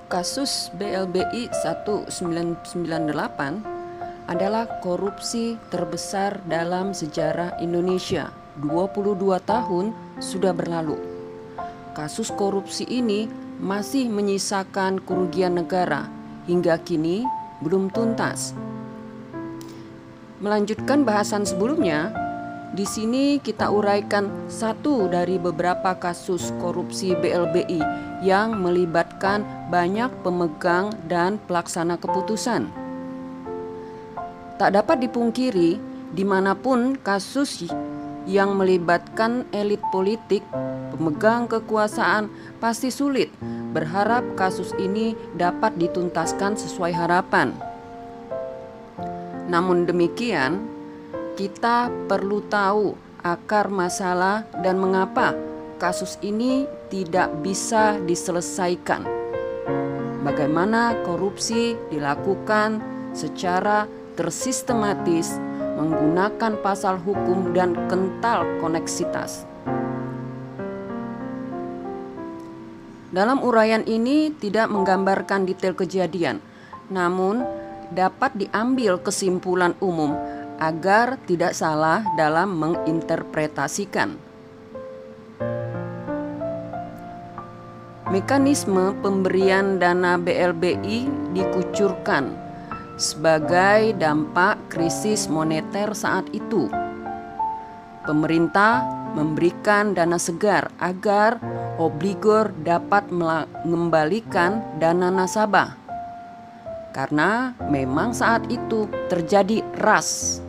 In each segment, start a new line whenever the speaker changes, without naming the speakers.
Kasus BLBI 1998 adalah korupsi terbesar dalam sejarah Indonesia. 22 tahun sudah berlalu. Kasus korupsi ini masih menyisakan kerugian negara hingga kini belum tuntas. Melanjutkan bahasan sebelumnya, di sini kita uraikan satu dari beberapa kasus korupsi BLBI yang melibatkan banyak pemegang dan pelaksana keputusan. Tak dapat dipungkiri, dimanapun kasus yang melibatkan elit politik, pemegang kekuasaan pasti sulit berharap kasus ini dapat dituntaskan sesuai harapan. Namun demikian, kita perlu tahu akar masalah dan mengapa kasus ini tidak bisa diselesaikan. Bagaimana korupsi dilakukan secara tersistematis menggunakan pasal hukum dan kental koneksitas. Dalam uraian ini tidak menggambarkan detail kejadian, namun dapat diambil kesimpulan umum agar tidak salah dalam menginterpretasikan. Mekanisme pemberian dana BLBI dikucurkan sebagai dampak krisis moneter saat itu. Pemerintah memberikan dana segar agar obligor dapat mengembalikan dana nasabah. Karena memang saat itu terjadi ras.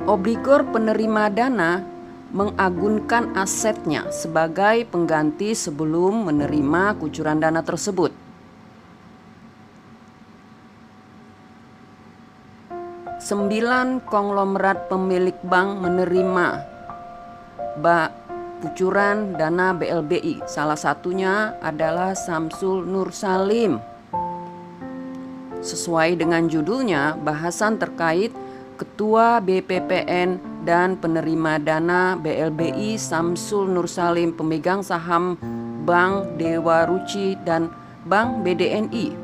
Obligor penerima dana mengagunkan asetnya sebagai pengganti sebelum menerima kucuran dana tersebut. Sembilan konglomerat pemilik bank menerima kucuran dana BLBI. Salah satunya adalah Samsul Nur Salim. Sesuai dengan judulnya, bahasan terkait Ketua BPPN dan penerima dana BLBI Samsul Nur Salim, pemegang saham Bank Dewa Ruci dan Bank BDNI.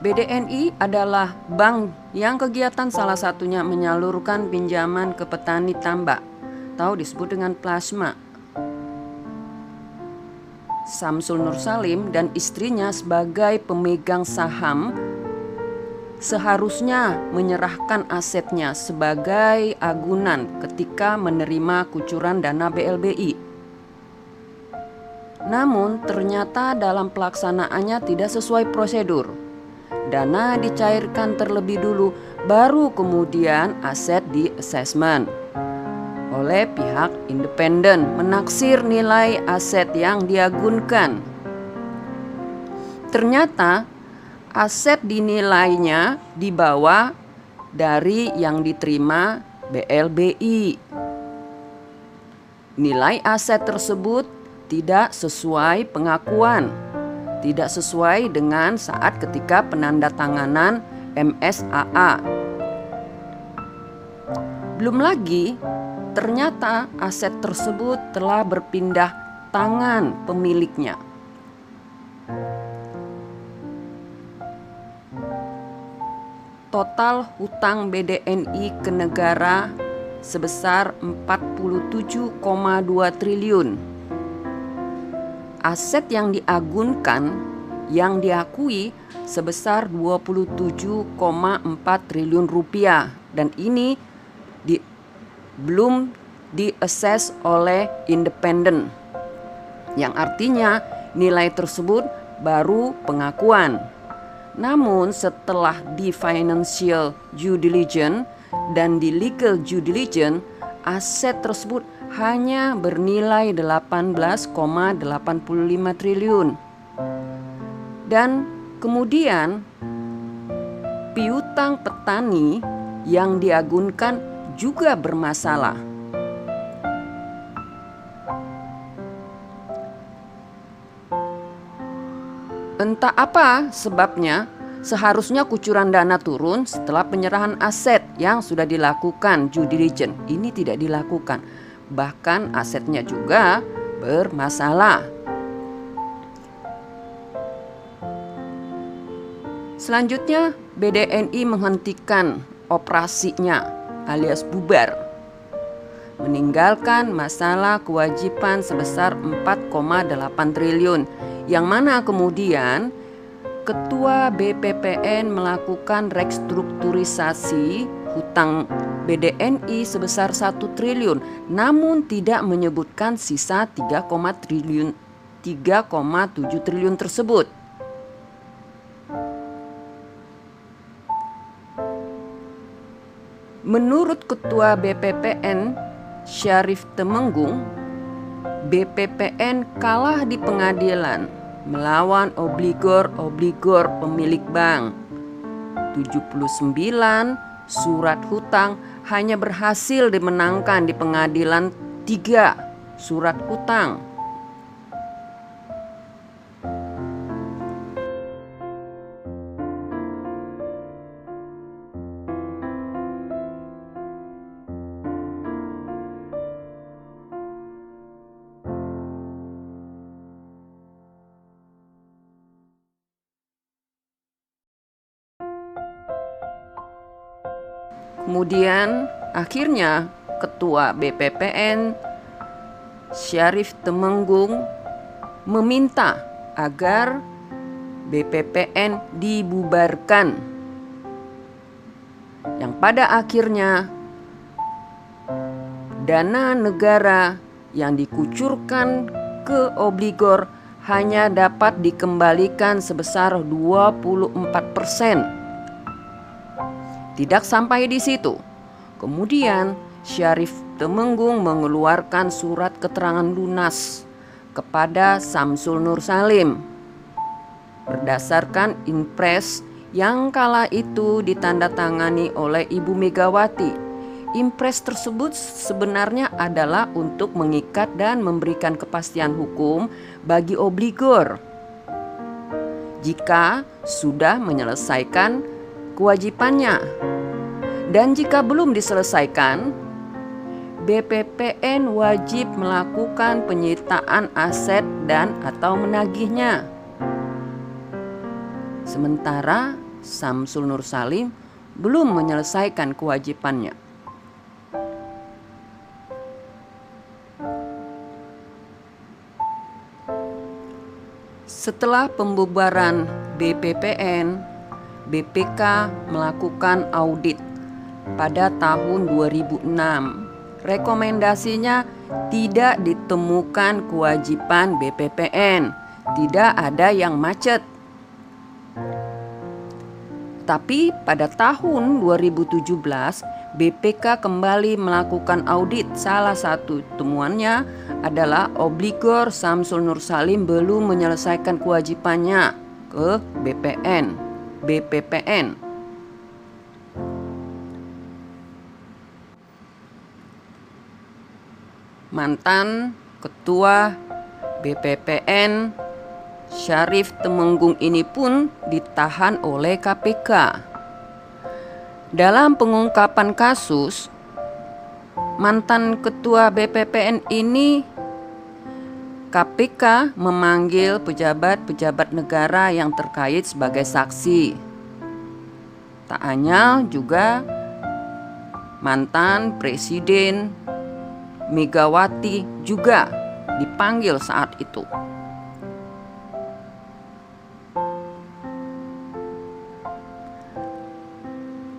BDNI adalah bank yang kegiatan salah satunya menyalurkan pinjaman ke petani tambak, atau disebut dengan plasma. Samsul Nur Salim dan istrinya sebagai pemegang saham seharusnya menyerahkan asetnya sebagai agunan ketika menerima kucuran dana BLBI. Namun ternyata dalam pelaksanaannya tidak sesuai prosedur. Dana dicairkan terlebih dulu, baru kemudian aset di-assessment oleh pihak independen menaksir nilai aset yang diagunkan. Ternyata aset dinilainya di bawah dari yang diterima BLBI. Nilai aset tersebut tidak sesuai pengakuan, tidak sesuai dengan saat ketika penandatanganan MSAA. Belum lagi, ternyata aset tersebut telah berpindah tangan pemiliknya. Total hutang BDNI ke negara sebesar 47,2 triliun. Aset yang diagunkan yang diakui sebesar 27,4 triliun rupiah, dan ini belum di-assess oleh independen, yang artinya nilai tersebut baru pengakuan. Namun setelah di financial due diligence dan di legal due diligence, aset tersebut hanya bernilai 18,85 triliun. Dan kemudian piutang petani yang diagunkan juga bermasalah. Entah apa sebabnya, seharusnya kucuran dana turun setelah penyerahan aset yang sudah dilakukan due diligence. Ini tidak dilakukan. bahkan asetnya juga bermasalah. Selanjutnya, BDNI menghentikan operasinya alias bubar, meninggalkan masalah kewajiban sebesar 4,8 triliun, yang mana kemudian Ketua BPPN melakukan restrukturisasi hutang BDNI sebesar 1 triliun, namun tidak menyebutkan sisa 3,7 triliun tersebut. Menurut Ketua BPPN Syarif Temenggung, BPPN kalah di pengadilan melawan obligor pemilik bank. 79 surat hutang hanya berhasil dimenangkan di pengadilan 3 surat hutang. Kemudian akhirnya Ketua BPPN Syarif Temenggung meminta agar BPPN dibubarkan, yang pada akhirnya dana negara yang dikucurkan ke obligor hanya dapat dikembalikan sebesar 24%. Tidak sampai di situ, kemudian Syarif Temenggung mengeluarkan surat keterangan lunas kepada Samsul Nur Salim berdasarkan impres yang kala itu ditandatangani oleh Ibu Megawati. Impres tersebut sebenarnya adalah untuk mengikat dan memberikan kepastian hukum bagi obligor jika sudah menyelesaikan kewajibannya, dan jika belum diselesaikan, BPPN wajib melakukan penyitaan aset dan atau menagihnya. Sementara Samsul Nur Salim belum menyelesaikan kewajibannya. Setelah pembubaran BPPN, BPK melakukan audit pada tahun 2006. Rekomendasinya tidak ditemukan kewajiban BPPN, tidak ada yang macet. Tapi pada tahun 2017, BPK kembali melakukan audit. Salah satu temuannya adalah obligor Samsul Nur Salim belum menyelesaikan kewajibannya ke BPPN. Mantan Ketua BPPN Syarif Temenggung ini pun ditahan oleh KPK. Dalam pengungkapan kasus, mantan Ketua BPPN ini KPK memanggil pejabat-pejabat negara yang terkait sebagai saksi. Tak hanya juga mantan Presiden Megawati juga dipanggil saat itu.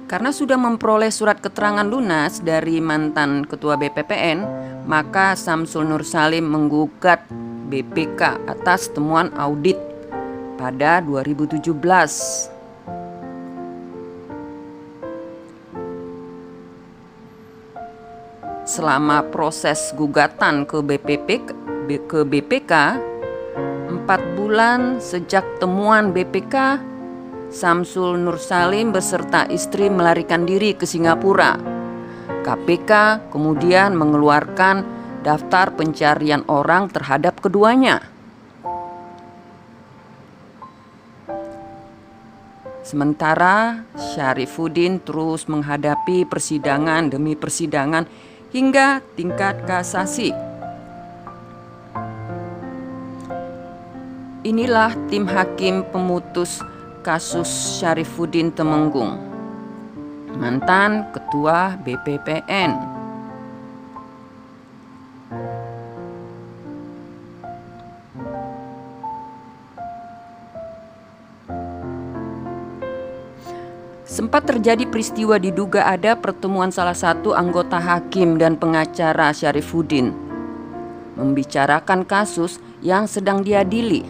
Karena sudah memperoleh surat keterangan lunas dari mantan Ketua BPPN, maka Samsul Nur Salim menggugat BPK atas temuan audit pada 2017. Selama proses gugatan ke BPK, 4 bulan sejak temuan BPK, Samsul Nur Salim beserta istri melarikan diri ke Singapura. KPK kemudian mengeluarkan daftar pencarian orang terhadap keduanya. Sementara Syarifuddin terus menghadapi persidangan demi persidangan hingga tingkat kasasi. Inilah tim hakim pemutus kasus Syarifuddin Temenggung, mantan ketua BPPN. Sempat terjadi peristiwa diduga ada pertemuan salah satu anggota hakim dan pengacara Syarifuddin membicarakan kasus yang sedang diadili,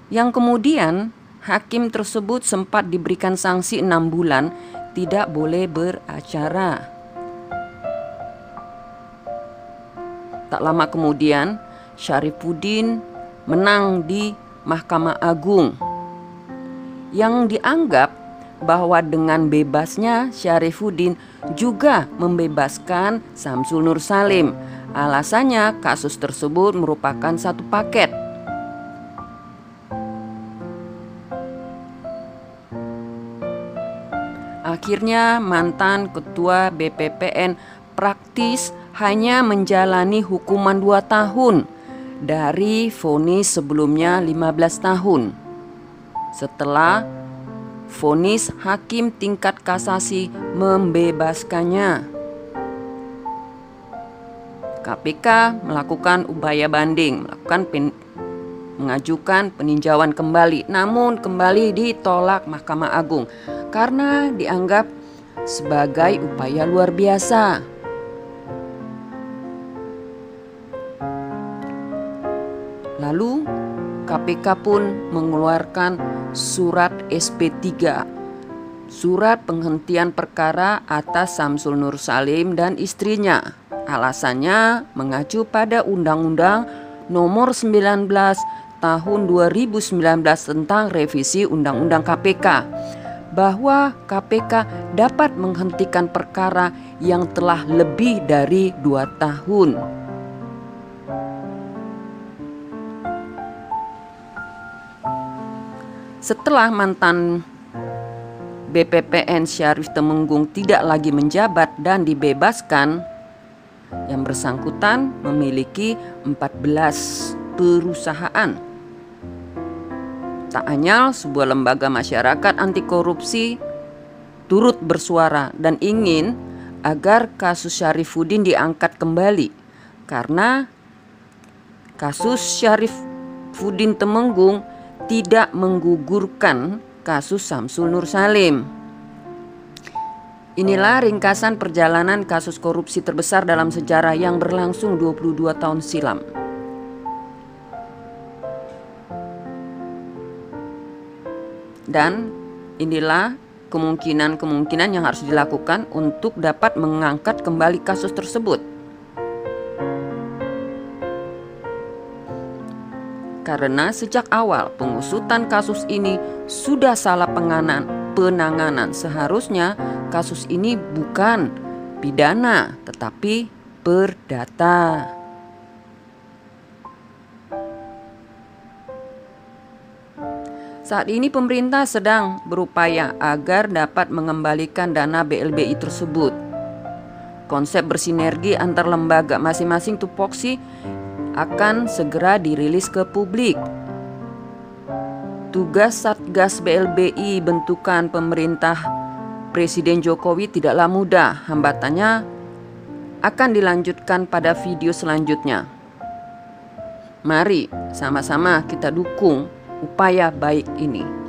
yang kemudian hakim tersebut sempat diberikan sanksi 6 bulan tidak boleh beracara. Tak lama kemudian Syarifuddin menang di Mahkamah Agung, yang dianggap bahwa dengan bebasnya Syarifuddin juga membebaskan Samsul Nur Salim. Alasannya kasus tersebut merupakan satu paket. Akhirnya mantan ketua BPPN praktis hanya menjalani hukuman 2 tahun dari vonis sebelumnya 15 tahun. Setelah vonis hakim tingkat kasasi membebaskannya, KPK melakukan upaya banding, mengajukan peninjauan kembali, namun kembali ditolak Mahkamah Agung karena dianggap sebagai upaya luar biasa. Lalu KPK pun mengeluarkan surat SP3, surat penghentian perkara atas Samsul Nur Salim dan istrinya. Alasannya mengacu pada Undang-Undang Nomor 19 Tahun 2019 tentang revisi Undang-Undang KPK, bahwa KPK dapat menghentikan perkara yang telah lebih dari 2 tahun. Setelah mantan BPPN Syarif Temenggung tidak lagi menjabat dan dibebaskan, yang bersangkutan memiliki 14 perusahaan. Tak hanya sebuah lembaga masyarakat anti korupsi turut bersuara dan ingin agar kasus Syarifuddin diangkat kembali, karena kasus Syarifuddin Temenggung tidak menggugurkan kasus Samsul Nur Salim. Inilah ringkasan perjalanan kasus korupsi terbesar dalam sejarah yang berlangsung 22 tahun silam. Dan inilah kemungkinan-kemungkinan yang harus dilakukan untuk dapat mengangkat kembali kasus tersebut. Karena sejak awal pengusutan kasus ini sudah salah penanganan. Seharusnya kasus ini bukan pidana tetapi perdata. Saat ini pemerintah sedang berupaya agar dapat mengembalikan dana BLBI tersebut. Konsep bersinergi antar lembaga masing-masing tupoksi akan segera dirilis ke publik. Tugas Satgas BLBI bentukan pemerintah Presiden Jokowi tidaklah mudah. Hambatannya akan dilanjutkan pada video selanjutnya. Mari sama-sama kita dukung upaya baik ini.